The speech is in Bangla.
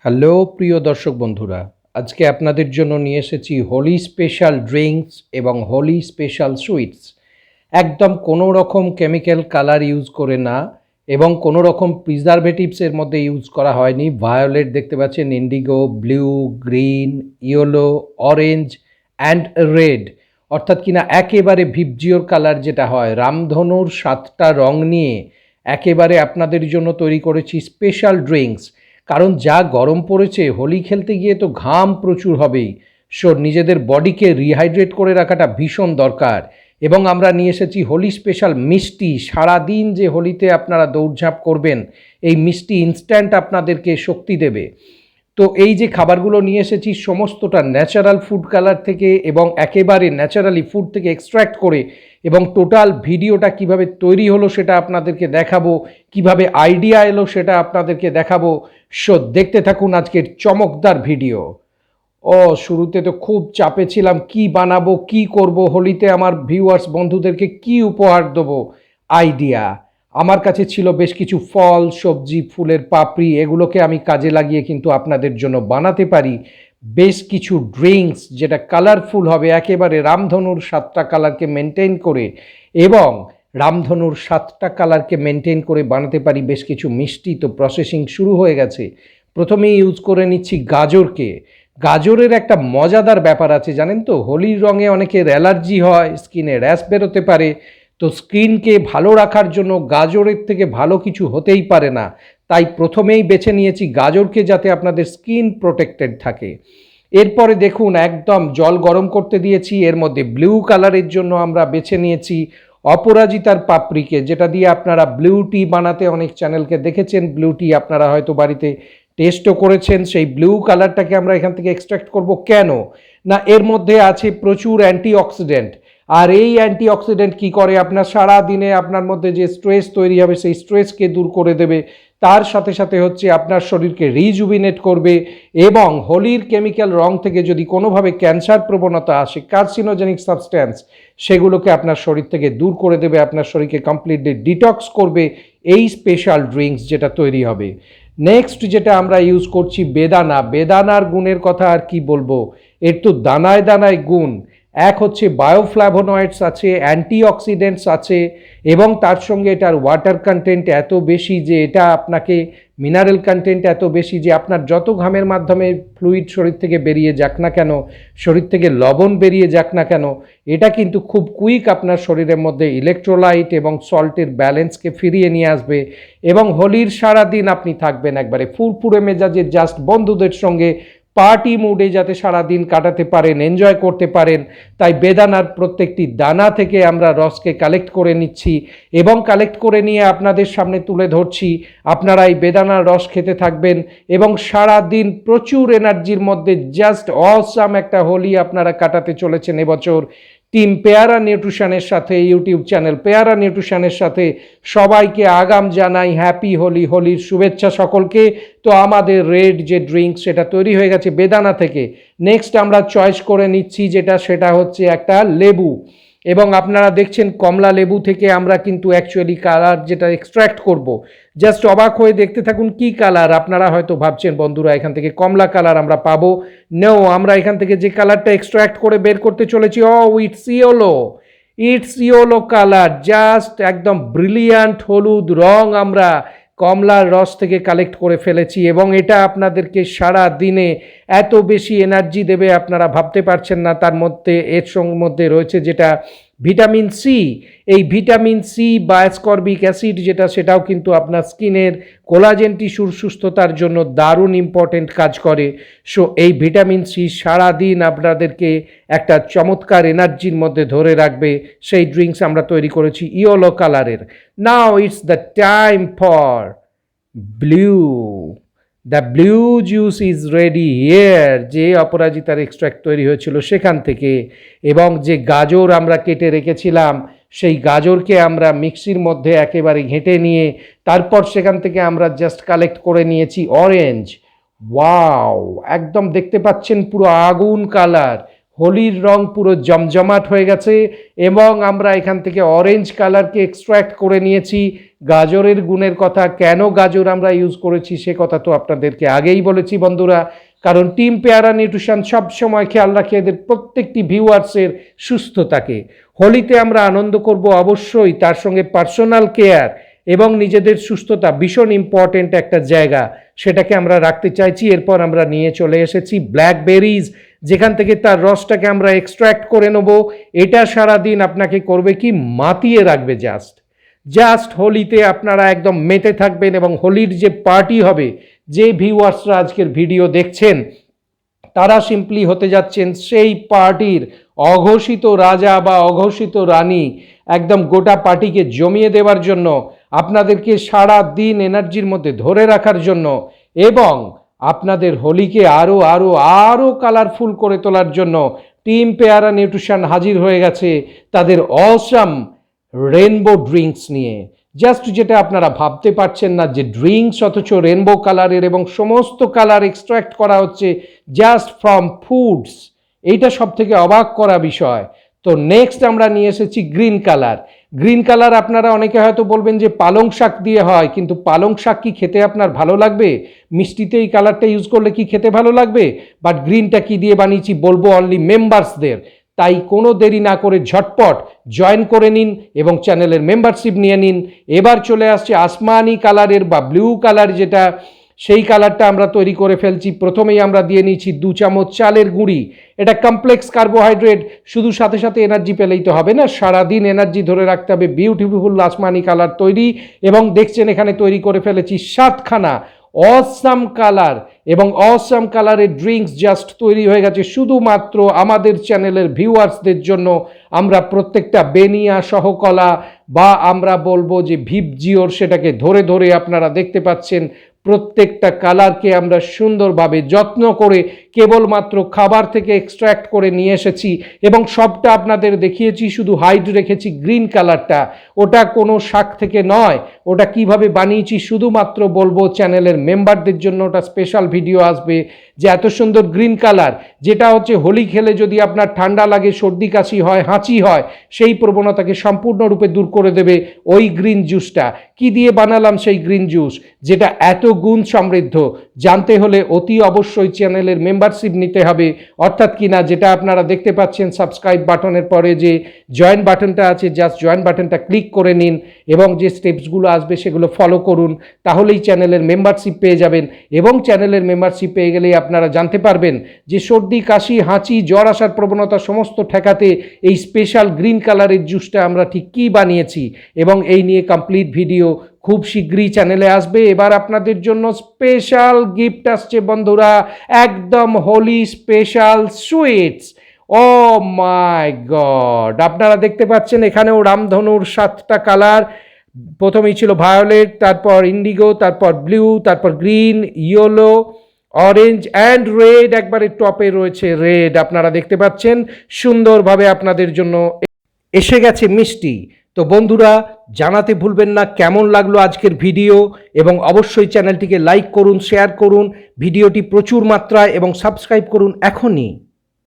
হ্যালো প্রিয় দর্শক বন্ধুরা, আজকে আপনাদের জন্য নিয়ে এসেছি হোলি স্পেশাল ড্রিঙ্কস এবং হোলি স্পেশাল সুইটস। একদম কোনো রকম কেমিক্যাল কালার ইউজ করে না এবং কোনো রকম প্রিজারভেটিভসের মধ্যে ইউজ করা হয়নি। ভায়োলেট দেখতে পাচ্ছেন, Indigo, blue, green, yellow, orange and red, অর্থাৎ কিনা একেবারে ভিবজিওর কালার যেটা হয়, রামধনুর 7টা রং নিয়ে একেবারে আপনাদের জন্য তৈরি করেছি স্পেশাল ড্রিঙ্কস। কারণ যা গরম পড়েছে, হোলি খেলতে গিয়ে তো ঘাম প্রচুর হবেই, সো নিজেদের বডিকে রিহাইড্রেট করে রাখাটা ভীষণ দরকার। এবং আমরা নিয়ে এসেছি হোলি স্পেশাল মিষ্টি। সারাদিন যে হোলিতে আপনারা দৌড়ঝাঁপ করবেন, এই মিষ্টি ইনস্ট্যান্ট আপনাদেরকে শক্তি দেবে। তো এই যে খাবারগুলো নিয়ে এসেছি, সমস্তটা ন্যাচারাল ফুড কালার থেকে এবং একেবারে ন্যাচারালি ফুড থেকে এক্সট্র্যাক্ট করে, এবং টোটাল ভিডিওটা কিভাবে তৈরি হলো সেটা আপনাদেরকে দেখাবো, কিভাবে আইডিয়া এলো সেটা আপনাদেরকে দেখাবো। সো দেখতে থাকুন আজকের চমকদার ভিডিও। শুরুতে তো খুব চাপে ছিলাম, কি বানাবো, কি করব, হোলিতে আমার ভিউয়ার্স বন্ধুদেরকে কি উপহার দেবো। আইডিয়া আমার কাছে ছিল বেশ কিছু ফল, সবজি, ফুলের পাপড়ি, এগুলোকে আমি কাজে লাগিয়ে কিন্তু আপনাদের জন্য বানাতে পারি বেশ কিছু ড্রিঙ্কস, যেটা কালারফুল হবে, একেবারে রামধনুর 7টা কালারকে মেনটেন করে, এবং রামধনুর 7টা কালারকে মেনটেন করে বানাতে পারি বেশ কিছু মিষ্টি। তো প্রসেসিং শুরু হয়ে গেছে। প্রথমেই ইউজ করে নিচ্ছি গাজরকে। গাজরের একটা মজাদার ব্যাপার আছে জানেন তো, হোলির রঙে অনেকের অ্যালার্জি হয়, স্কিনে র্যাশ বেরোতে পারে। তো স্কিনকে ভালো রাখার জন্য গাজরের থেকে ভালো কিছু হতেই পারে না। তাই প্রথমেই বেছে নিয়েছি গাজরকে, যাতে আপনাদের স্কিন প্রোটেক্টেড থাকে। এরপরে দেখুন, একদম জল গরম করতে দিয়েছি। এর মধ্যে ব্লু কালারের জন্য আমরা বেছে নিয়েছি অপরাজিতার পাপড়িকে, যেটা দিয়ে আপনারা ব্লু টি বানাতে অনেক চ্যানেলকে দেখেছেন। ব্লু টি আপনারা হয়তো বাড়িতে টেস্টও করেছেন। সেই ব্লু কালারটাকে আমরা এখান থেকে এক্সট্রাক্ট করব। কেন না, এর মধ্যে আছে প্রচুর অ্যান্টিঅক্সিডেন্ট। আর এই অ্যান্টিঅক্সিডেন্ট কি করে, আপনার সারা দিনে আপনার মধ্যে যে স্ট্রেস তৈরি হবে, সেই স্ট্রেসকে দূর করে দেবে। তার সাথে সাথে হচ্ছে আপনার শরীরকে রিজুভিনেট করবে। এবং হোলির কেমিক্যাল রং থেকে যদি কোনোভাবে ক্যান্সার প্রবণতা আসে, কার্সিনোজেনিক সাবস্ট্যান্স, সেগুলোকে আপনার শরীর থেকে দূর করে দেবে, আপনার শরীরকে কমপ্লিটলি ডিটক্স করবে এই স্পেশাল ড্রিঙ্কস যেটা তৈরি হবে। নেক্সট যেটা আমরা ইউজ করছি বেদানা। বেদানার গুণের কথা আর কি বলবো, এর তো দানায় দানায় গুণ। এক হচ্ছে বায়োফ্ল্যাভোনয়েডস আছে, অ্যান্টিঅক্সিডেন্টস আছে, এবং তার সঙ্গে এটার ওয়াটার কন্টেন্ট এত বেশি যে এটা আপনাকে, মিনারেল কন্টেন্ট এত বেশি যে আপনার যত ঘামের মাধ্যমে ফ্লুইড শরীর থেকে বেরিয়ে যাক না কেন, শরীর থেকে লবণ বেরিয়ে যাক না কেন, এটা কিন্তু খুব কুইক আপনার শরীরের মধ্যে ইলেকট্রোলাইট এবং সল্টের ব্যালেন্সকে ফিরিয়ে নিয়ে আসবে। এবং হোলির সারা দিন আপনি থাকবেন একবারে ফুরফুরে মেজাজে, জাস্ট বন্ধুদের সঙ্গে পার্টি মুডে যাতে সারা দিন কাটাতে পারেন, এনজয় করতে পারেন। তাই বেদানার প্রত্যেকটি দানা থেকে আমরা রসকে কালেক্ট করে নিচ্ছি এবং কালেক্ট করে নিয়ে আপনাদের সামনে তুলে ধরছি। আপনারা এই বেদানার রস খেতে থাকবেন এবং সারা দিন প্রচুর এনার্জির মধ্যে জাস্ট অসাম একটা হোলি আপনারা কাটাতে চলেছেন এবছর। টিম পেয়ারা নিউট্রিশনের সাথে, ইউটিউব চ্যানেল পেয়ারা নিউট্রিশনের সাথে সবাইকে আগাম জানাই হ্যাপি হোলি, হোলির শুভেচ্ছা সকলকে। তো আমাদের রেড যে ড্রিঙ্ক সেটা তৈরি হয়ে গেছে বেদানা থেকে। নেক্সট আমরা চয়েস করে নিচ্ছি সেটা হচ্ছে একটা লেবু, এবং আপনারা দেখছেন কমলা লেবু থেকে আমরা কিন্তু অ্যাকচুয়ালি কালার যেটা এক্সট্র্যাক্ট করব। জাস্ট অবাক হয়ে দেখতে থাকুন কি কালার। আপনারা হয়তো ভাবছেন বন্ধুরা এখান থেকে কমলা কালার আমরা পাবো। নো, আমরা এখান থেকে যে কালারটা এক্সট্র্যাক্ট করে বের করতে চলেছি, ইটস ইয়েলো কালার। জাস্ট একদম ব্রিলিয়ান্ট হলুদ রং আমরা কমলার রস থেকে কালেক্ট করে ফেলেছি, এবং এটা আপনাদেরকে সারা দিনে এত বেশি এনার্জি দেবে আপনারা ভাবতে পারছেন না। তার মধ্যে এর মধ্যে রয়েছে যেটা ভিটামিন সি। এই ভিটামিন সি বা অ্যাসকর্বিক অ্যাসিড যেটা, সেটাও কিন্তু আপনার স্কিনের কোলাজেন টিস্যুর সুস্থতার জন্য দারুণ ইম্পর্টেন্ট কাজ করে। সো এই ভিটামিন সি সারাদিন আপনাদেরকে একটা চমৎকার এনার্জির মধ্যে ধরে রাখবে। সেই ড্রিঙ্কস আমরা তৈরি করেছি ইয়েলো কালারের। Now it's the time for blue. The blue juice is ready here. যে অপরাজিতার এক্সট্র্যাক্ট তৈরি হয়েছিল সেখান থেকে, এবং যে গাজর আমরা কেটে রেখেছিলাম, সেই গাজরকে আমরা মিক্সির মধ্যে একেবারে ঘেঁটে নিয়ে তারপর সেখান থেকে আমরা জাস্ট কালেক্ট করে নিয়েছি অরেঞ্জ। ওয়াও, একদম দেখতে পাচ্ছেন পুরো আগুন কালার, হোলির রং পুরো জমজমাট হয়ে গেছে। এবং আমরা এখান থেকে অরেঞ্জ কালারকে এক্সট্র্যাক্ট করে নিয়েছি গাজরের গুণের কথা, কেন গাজর আমরা ইউজ করেছি সে কথা তো আপনাদেরকে আগেই বলেছি বন্ধুরা। কারণ টিম পেয়ারা নিউট্রিশন সবসময় খেয়াল রাখে এদের প্রত্যেকটি ভিউয়ার্সের সুস্থতাকে। হোলিতে আমরা আনন্দ করব অবশ্যই, তার সঙ্গে পার্সোনাল কেয়ার এবং নিজেদের সুস্থতা ভীষণ ইম্পর্টেন্ট একটা জায়গা, সেটাকে আমরা রাখতে চাইছি। এরপর আমরা নিয়ে চলে এসেছি ব্ল্যাকবেরিজ, যেখান থেকে তার রসটাকে আমরা এক্সট্র্যাক্ট করে নেব। এটা সারাদিন আপনাকে করবে কি, মাতিয়ে রাখবে। জাস্ট হোলিতে আপনারা একদম মেতে থাকবেন এবং হোলির যে পার্টি হবে, যে ভিউয়ার্সরা আজকের ভিডিও দেখছেন তারা সিম্পলি হতে যাচ্ছেন সেই পার্টির অঘোষিত রাজা বা অঘোষিত রানী। একদম গোটা পার্টিকে জমিয়ে দেওয়ার জন্য, আপনাদেরকে সারা দিন এনার্জির মধ্যে ধরে রাখার জন্য এবং আপনাদের হোলিকে আরও আরও আরও কালারফুল করে তোলার জন্য টিম পেয়ারা নিউট্রিশন হাজির হয়ে গেছে তাদের অসাম রেনবো ড্রিঙ্কস নিয়ে। জাস্ট যেটা আপনারা ভাবতে পারছেন না যে ড্রিঙ্কস অথচ রেনবো কালারের, এবং সমস্ত কালার এক্সট্র্যাক্ট করা হচ্ছে জাস্ট ফ্রম ফুডস। এইটা সব থেকে অবাক করা বিষয়। তো নেক্সট আমরা নিয়ে এসেছি গ্রিন কালার। গ্রিন কালার আপনারা অনেকে হয়তো বলবেন যে পালং শাক দিয়ে হয়, কিন্তু পালং শাক কি খেতে আপনার ভালো লাগবে? মিষ্টিতে এই কালারটা ইউজ করলে কি খেতে ভালো লাগবে? বাট গ্রিনটা কি দিয়ে বানিয়েছি বলবো অনলি মেম্বার্সদের। তাই কোনো দেরি না করে ঝটপট জয়েন করে নিন এবং চ্যানেলের মেম্বারশিপ নিয়ে নিন। এবার চলে আসছে আসমানি কালারের বা ব্লু কালার, যেটা সেই কালারটা আমরা তৈরি করে ফেলছি। প্রথমেই আমরা দিয়ে নিচ্ছি 2 চামচ চালের গুঁড়ি। এটা কমপ্লেক্স কার্বোহাইড্রেট, শুধু সাথে সাথে এনার্জি পেলেই তো হবে না, সারাদিন এনার্জি ধরে রাখতে হবে। বিউটিফুল আসমানি কালার তৈরি, এবং দেখছেন এখানে তৈরি করে ফেলেছি 7খানা অসাম কালার, এবং অসাম কালারের ড্রিঙ্কস জাস্ট তৈরি হয়ে গেছে শুধুমাত্র আমাদের চ্যানেলের ভিউয়ার্সদের জন্য। আমরা প্রত্যেকটা বেনিয়া সহকলা বা আমরা বলবো যে ভিপজিওর, সেটাকে ধরে ধরে আপনারা দেখতে পাচ্ছেন প্রত্যেকটা কালারকে আমরা সুন্দরভাবে যত্ন করে কেবলমাত্র খাবার থেকে এক্সট্র্যাক্ট করে নিয়ে এসেছি, এবং সবটা আপনাদের দেখিয়েছি। শুধু হাইড রেখেছি গ্রিন কালারটা, ওটা কোনো শাক থেকে নয়। ওটা কিভাবে বানিয়েছি শুধুমাত্র বলবো চ্যানেলের মেম্বারদের জন্য। ওটা স্পেশাল ভিডিও আসবে যে এত সুন্দর গ্রিন কালার, যেটা হচ্ছে হোলি খেলে যদি আপনার ঠান্ডা লাগে, সর্দি কাশি হয়, হাঁচি হয়, সেই প্রবণতাকে সম্পূর্ণরূপে দূর করে দেবে ওই গ্রিন জুসটা। কি দিয়ে বানালাম সেই গ্রিন জুস, যেটা এত গুণ সমৃদ্ধ? জানতে হলে অতি অবশ্যই চ্যানেলের মেম্বারশিপ নিতে হবে। অর্থাৎ কি না, যেটা আপনারা দেখতে পাচ্ছেন সাবস্ক্রাইব বাটনের পরে যে জয়েন বাটনটা আছে, জাস্ট জয়েন বাটনটা ক্লিক করে নিন এবং যে স্টেপসগুলো আসবে সেগুলো ফলো করুন, তাহলেই চ্যানেলের মেম্বারশিপ পেয়ে যাবেন। এবং চ্যানেলের মেম্বারশিপ পেয়ে গেলেই আপনারা জানতে পারবেন যে সর্দি কাশি হাঁচি জ্বর আসার প্রবণতা সমস্ত ঠেকাতে এই স্পেশাল গ্রিন কালারের জুসটা আমরা ঠিক কী বানিয়েছি, এবং এই নিয়ে কমপ্লিট ভিডিও খুব শীঘ্রই চ্যানেলে আসবে। এবার আপনাদের জন্য স্পেশাল গিফট আসছে বন্ধুরা, একদম হোলি স্পেশাল সুইটস। ও মাই গড, আপনারা দেখতে পাচ্ছেন এখানেও রামধনুর 7টা কালার। প্রথমেই ছিল ভায়োলেট, তারপর ইন্ডিগো, তারপর ব্লু, তারপর green, yellow, orange and red. একবারে টপে রয়েছে রেড। আপনারা দেখতে পাচ্ছেন সুন্দরভাবে আপনাদের জন্য এসে গেছে মিষ্টি। তো বন্ধুরা, জানাতে ভুলবেন না কেমন লাগলো আজকের ভিডিও, এবং অবশ্যই চ্যানেলটিকে লাইক করুন, শেয়ার করুন ভিডিওটি প্রচুর মাত্রায়, এবং সাবস্ক্রাইব করুন এখনই।